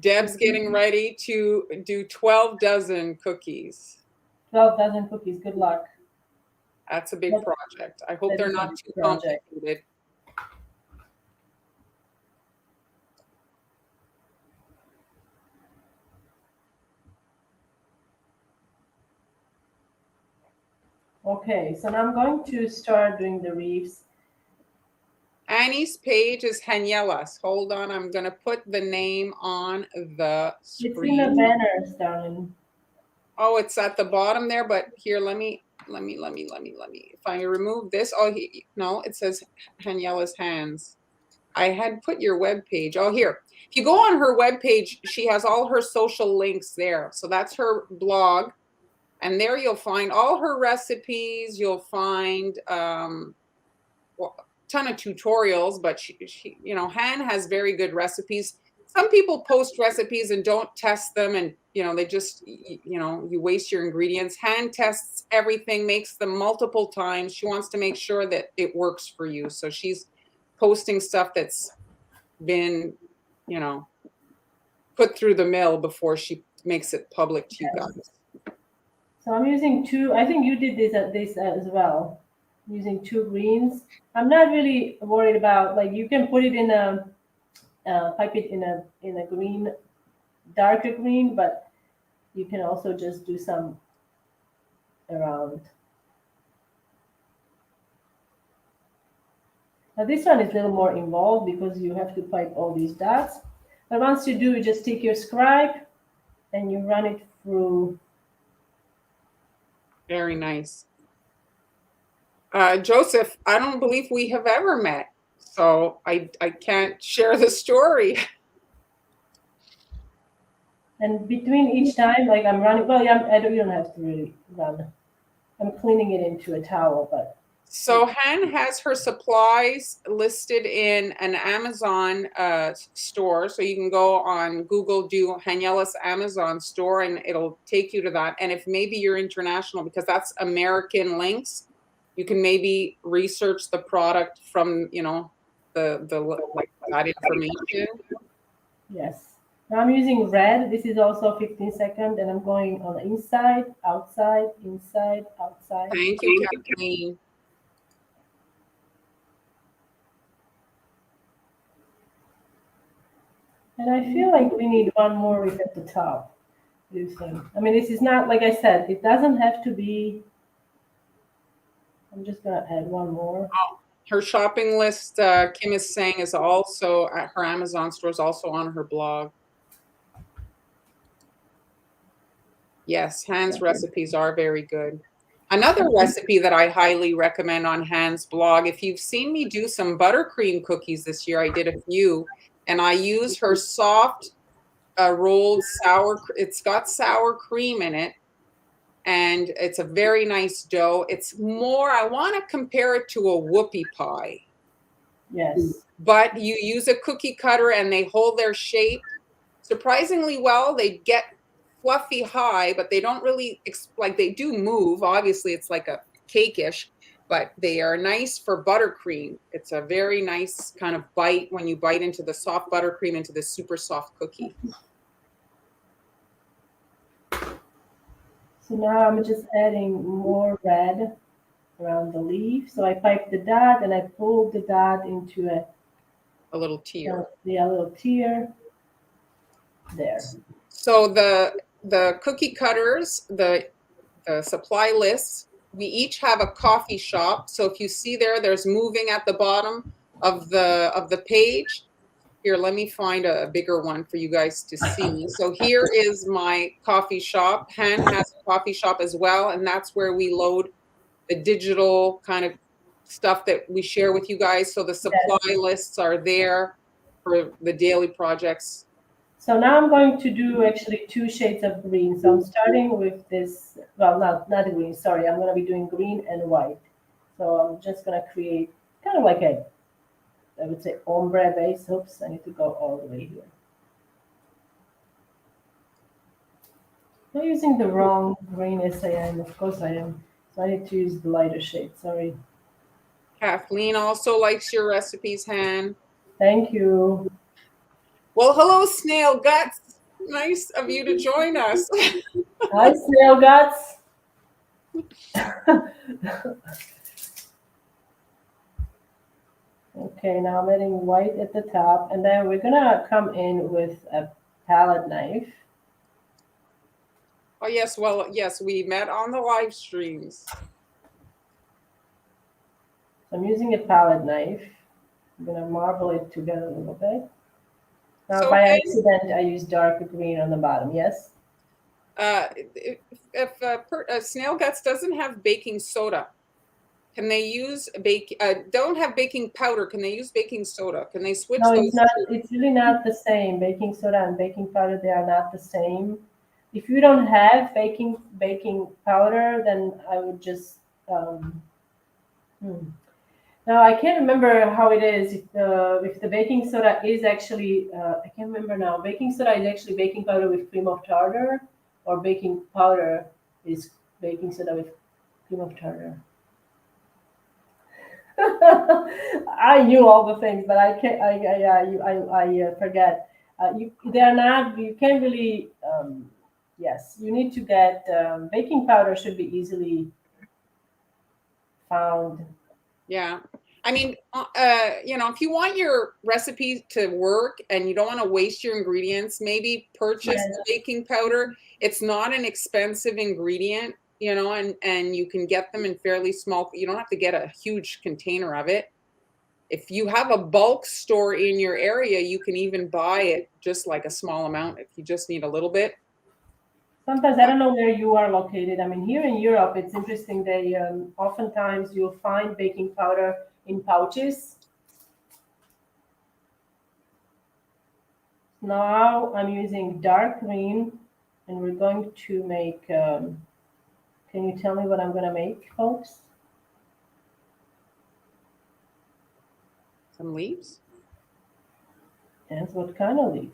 Deb's getting ready to do 12 dozen cookies. 12 dozen cookies. Good luck. That's a big project. I hope they're not too complicated. Okay, so now I'm going to start doing the wreaths. Annie's page is Hanielas. Hold on, I'm going to put the name on the screen. It's in the banners, darling. Oh, it's at the bottom there, but here, let me. If I remove this, no, it says Hanielas hands. I had put your web page. Oh, here. If you go on her web page, she has all her social links there. So that's her blog. And there you'll find all her recipes. You'll find ton of tutorials, but she Han has very good recipes. Some people post recipes and don't test them, and they just you waste your ingredients. Han tests everything, makes them multiple times. She wants to make sure that it works for you, so she's posting stuff that's been put through the mill before she makes it public to you guys. So I'm using two. I think you did this as well, using two greens. I'm not really worried about, like, you can put it in pipe it in a green, darker green, but you can also just do some around. Now this one is a little more involved because you have to pipe all these dots. But once you do, you just take your scribe and you run it through. Very nice. Joseph, I don't believe we have ever met, so I can't share the story. And between each time, like I'm running, well, yeah, you don't have to really run. I'm cleaning it into a towel, but. So Han has her supplies listed in an Amazon store. So you can go on Google, do Haniela's Amazon store, and it'll take you to that. And if maybe you're international, because that's American links, you can maybe research the product from, the like that information. Yes. Now I'm using red. This is also 15 second, and I'm going on the inside, outside, inside, outside. Thank you, Kathleen. And I feel like we need one more wreath at the top. Do you think? I mean, this is not, like I said, it doesn't have to be. I'm just gonna add one more. Her shopping list, Kim is saying, is also at her Amazon store, is also on her blog. Yes, Han's recipes are very good. Another recipe that I highly recommend on Han's blog, if you've seen me do some buttercream cookies this year, I did a few, and I use her soft rolled sour, it's got sour cream in it, and it's a very nice dough. It's more, I want to compare it to a whoopie pie. Yes. But you use a cookie cutter and they hold their shape surprisingly well. They get fluffy high, but they don't really, like they do move. Obviously, it's like a cake-ish, but they are nice for buttercream. It's a very nice kind of bite when you bite into the soft buttercream into the super soft cookie. So now I'm just adding more red around the leaf. So I pipe the dot and I pull the dot into A little tear. A little tear. There. So the cookie cutters, the supply lists, we each have a coffee shop. So if you see there's moving at the bottom of the page. Here, let me find a bigger one for you guys to see. So here is my coffee shop. Han has a coffee shop as well, and that's where we load the digital kind of stuff that we share with you guys. So the supply lists are there for the daily projects. So now I'm going to do actually 2 shades of green. So I'm starting with this, well, not green, sorry. I'm going to be doing green and white. So I'm just going to create kind of like I would say ombre base. Oops, I need to go all the way here. I'm using the wrong green, yes I am, of course I am. So I need to use the lighter shade, sorry. Kathleen also likes your recipes, Han. Thank you. Well, hello, Snail Guts. Nice of you to join us. Hi, Snail Guts. Okay, now I'm adding white at the top, and then we're gonna come in with a palette knife. Oh, yes. Well, yes, we met on the live streams. I'm using a palette knife. I'm gonna marble it together a little bit. Now, So, by accident, I used darker green on the bottom, yes? If Snail Guts doesn't have baking soda, can they use don't have baking powder, can they use baking soda? Can they switch No, those? it's not. It's really not the same. Baking soda and baking powder, they are not the same. If you don't have baking powder, then I would just. Now I can't remember how it is. If the baking soda is actually, I can't remember now. Baking soda is actually baking powder with cream of tartar, or baking powder is baking soda with cream of tartar. I knew all the things, but I can't. I forget. They are not. You can't really. Yes, you need to get baking powder. Should be easily found. Yeah. I mean, if you want your recipe to work and you don't want to waste your ingredients, maybe purchase the baking powder. It's not an expensive ingredient, and you can get them in fairly small. You don't have to get a huge container of it. If you have a bulk store in your area, you can even buy it just like a small amount if you just need a little bit. Sometimes I don't know where you are located. I mean, here in Europe, it's interesting. They oftentimes you'll find baking powder in pouches. Now I'm using dark green, and we're going to make. Can you tell me what I'm going to make, folks? Some leaves. And what kind of leaves?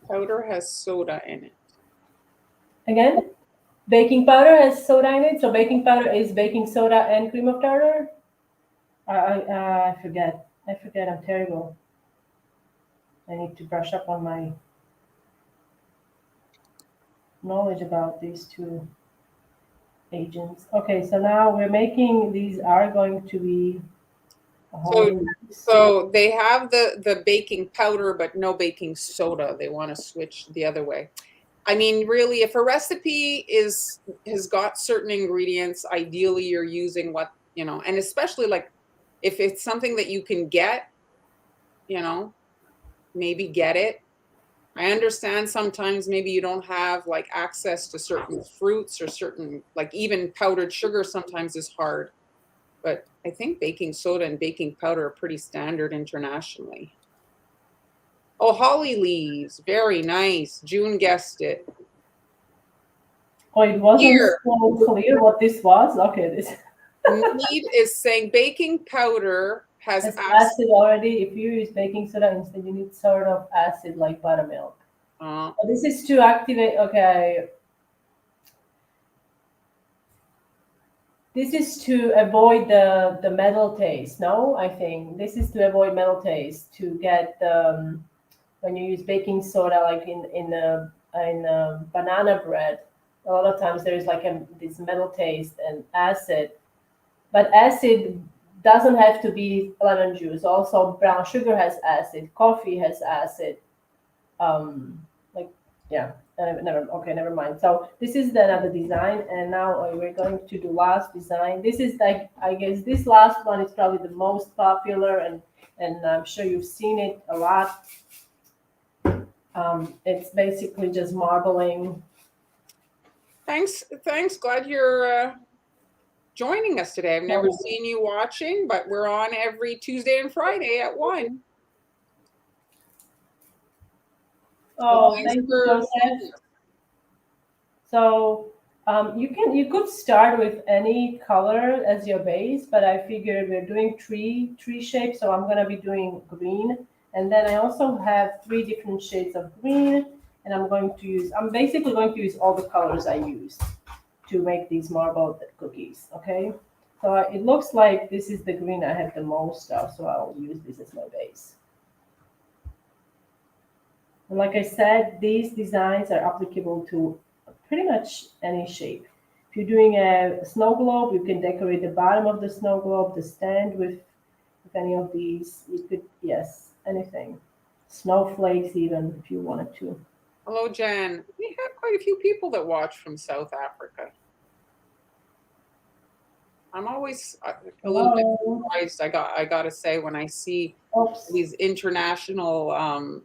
Powder has soda in it. Again, baking powder has soda in it. So baking powder is baking soda and cream of tartar. I forget. I forget. I'm terrible. I need to brush up on my knowledge about these two agents. Okay, so now we're making, these are going to be So they have the baking powder, but no baking soda. They want to switch the other way. I mean, really, if a recipe has got certain ingredients, ideally you're using what, and especially like if it's something that you can get, maybe get it. I understand sometimes maybe you don't have like access to certain fruits or certain, like even powdered sugar sometimes is hard. But I think baking soda and baking powder are pretty standard internationally. Oh, holly leaves. Very nice. June guessed it. Oh, it wasn't Here. so clear what this was? Okay, this Mead is saying baking powder has has acid. acid already. If you use baking soda instead, you need sort of acid like buttermilk. Oh, this is to activate, okay. This is to avoid the metal taste, no? I think this is to avoid metal taste, to get when you use baking soda, like in banana bread, a lot of times there is like this metal taste and acid. But acid doesn't have to be lemon juice. Also, brown sugar has acid. Coffee has acid. Like yeah. Never mind. So this is another design, and now we're going to do last design. This is like, I guess this last one is probably the most popular, and I'm sure you've seen it a lot. It's basically just marbling. Thanks. Glad you're joining us today. I've never seen you watching, but we're on every Tuesday and Friday at 1. Oh, thank you, Joseph. So you could start with any color as your base, but I figured we're doing tree shape, so I'm gonna be doing green. And then I also have 3 different shades of green, and I'm basically going to use all the colors I used to make these marble cookies, okay? So it looks like this is the green I have the most of, so I'll use this as my base. And like I said, these designs are applicable to pretty much any shape. If you're doing a snow globe, you can decorate the bottom of the snow globe, the stand with any of these. You could, yes, anything. Snowflakes even, if you wanted to. Hello, Jen. We have quite a few people that watch from South Africa. I'm always a little bit surprised. I gotta say, when I see these international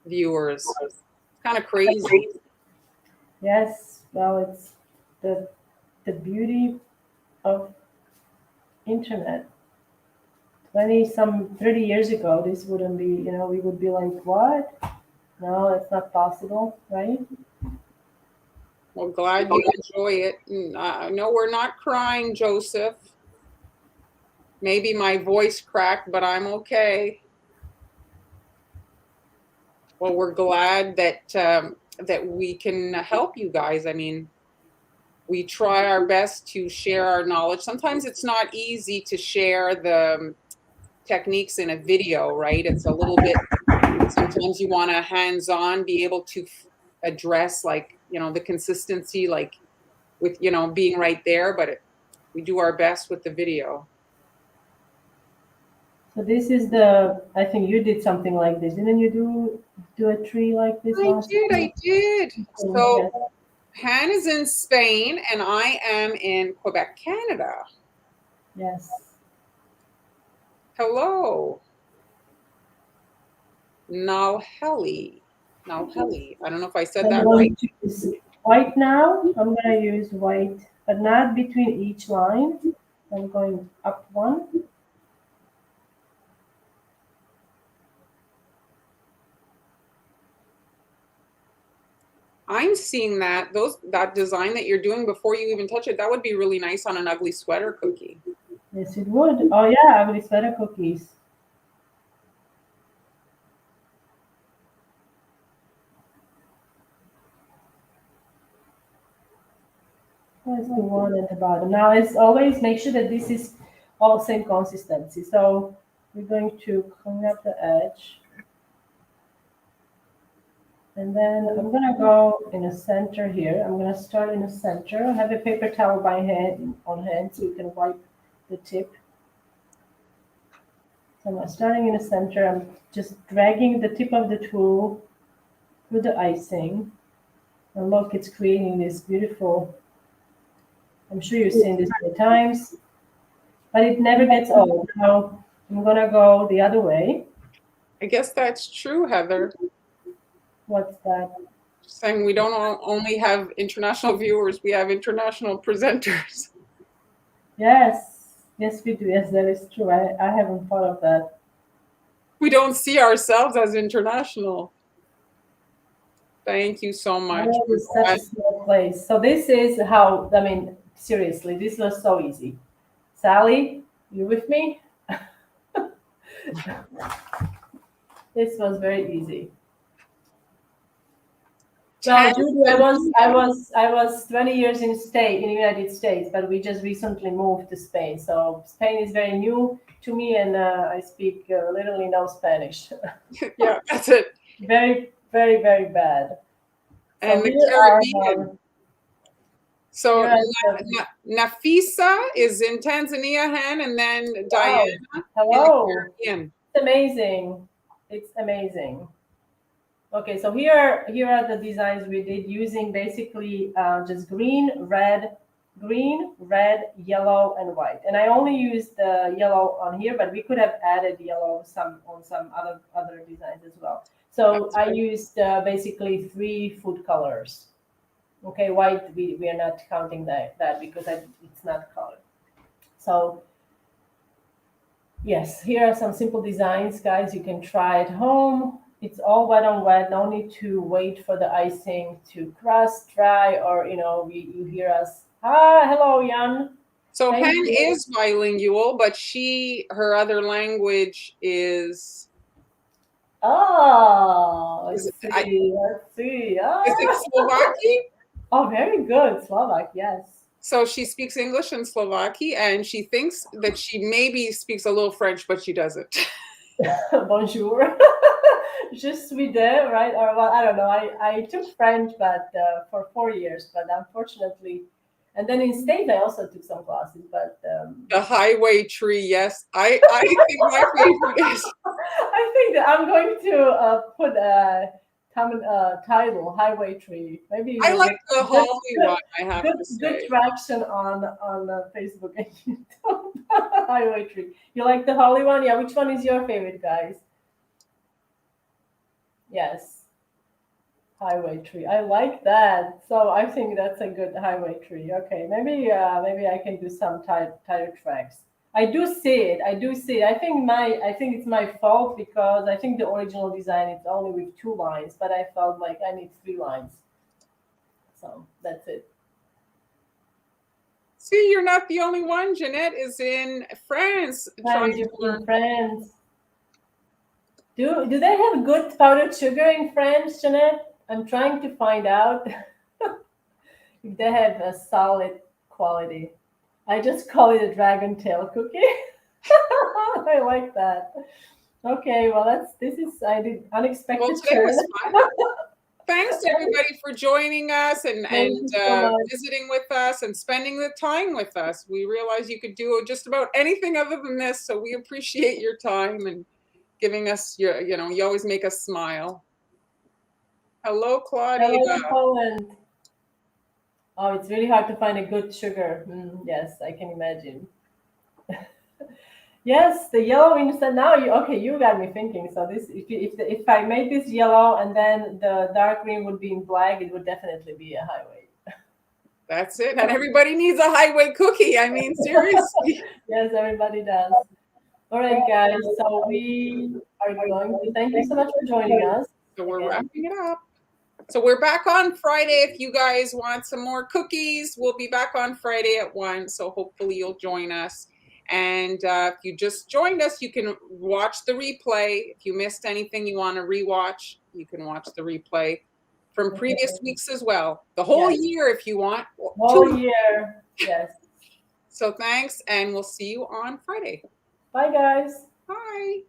viewers, it's kind of crazy. Yes, well, it's the beauty of internet. 30 years ago, this wouldn't be, we would be like, what? No, it's not possible, right? Well, glad you enjoy it. No, we're not crying, Joseph. Maybe my voice cracked, but I'm okay. Well, we're glad that we can help you guys. I mean, we try our best to share our knowledge. Sometimes it's not easy to share the techniques in a video, right? It's a little bit, sometimes you want to hands-on be able to address like, the consistency, like with, being right there, but we do our best with the video. So this is I think you did something like this. Didn't you do a tree like this? I did. So Han is in Spain and I am in Quebec, Canada. Yes. Hello. Nalheli. Now, Helly. I don't know if I said I'm that right. going to use white now. I'm going to use white, but not between each line. I'm going up one. I'm seeing that that design that you're doing before you even touch it, that would be really nice on an ugly sweater cookie. Yes, it would. Oh yeah, ugly sweater cookies. Let's do one at the bottom. Now, as always, make sure that this is all same consistency. So we're going to clean up the edge. And then I'm gonna go in the center here. I'm gonna start in the center. I have a paper towel by hand on hand so you can wipe the tip. So I'm starting in the center. I'm just dragging the tip of the tool through the icing. And look, it's creating this beautiful, I'm sure you've seen this many times, but it never gets old. Now I'm gonna go the other way. I guess that's true, Heather. What's that? Saying we don't only have international viewers, we have international presenters. Yes, yes, we do. Yes, that is true. I haven't thought of that. We don't see ourselves as international. Thank you so much. World is such a small place. So this is how, I mean, seriously, this was so easy. Sally, you with me? This was very easy. Well, Judy, I was 20 years in the United States, but we just recently moved to Spain. So Spain is very new to me, and I speak literally no Spanish. Yeah, that's it. Very, very, very bad. So And the here Caribbean. So here Nafisa is in Tanzania, Han, and then wow. Diana in Hello. the Caribbean. It's amazing. It's amazing. Okay, so here are the designs we did using basically just green, red, yellow, and white. And I only used the yellow on here, but we could have added yellow on some other designs as well. So I used basically 3 food colors. Okay, white we are not counting that because it's not color. So yes, here are some simple designs, guys. You can try at home. It's all wet on wet. No need to wait for the icing to crust, dry, or you hear us. Hello, Jan. So Thank Hen you. is bilingual, but her other language is. Oh, Is let's it, see. Let's see. is it Slovaki? Oh, very good. Slovak, yes. So she speaks English and Slovaki, and she thinks that she maybe speaks a little French, but she doesn't. Bonjour. Je suis there, right? Or well, I don't know. I took French, but for 4 years, but unfortunately, and then in state I also took some classes, but The highway tree, yes. I think my favorite is. I think that I'm going to put a common title, highway tree. Maybe I we'll like get the Holly one, I have good, to good say. traction on Facebook and YouTube. Highway tree. You like the holly one? Yeah. Which one is your favorite, guys? Yes. Highway tree. I like that. So I think that's a good highway tree. Okay, maybe I can do some tire tracks. I do see it. I do see it. I think it's my fault because I think the original design is only with 2 lines, but I felt like I need 3 lines. So that's it. See, you're not the only one. Jeanette is in France trying to learn. France. Do they have good powdered sugar in France, Jeanette? I'm trying to find out if they have a solid quality. I just call it a dragon tail cookie. I like that. Okay, well this is I did unexpected. Well, today was fun. Thanks to everybody for joining us and visiting with us and spending the time with us. We realize you could do just about anything other than this, so we appreciate your time and giving us you always make us smile. Hello, Claudia. Hello, Poland. Oh, it's really hard to find a good sugar. Yes, I can imagine. Yes, the yellow inside. Now you okay? You got me thinking. So this, if I made this yellow and then the dark green would be in black, it would definitely be a highway. That's it. And everybody needs a highway cookie. I mean, seriously. Yes, everybody does. All right, guys. So we are going to thank you so much for joining us. So we're Again. wrapping it up. So we're back on Friday. If you guys want some more cookies, we'll be back on Friday at 1. So hopefully you'll join us. And if you just joined us, you can watch the replay. If you missed anything you want to rewatch, you can watch the replay from previous weeks as well. The whole year if you want. Whole year. Yes. So thanks, and we'll see you on Friday. Bye, guys. Bye.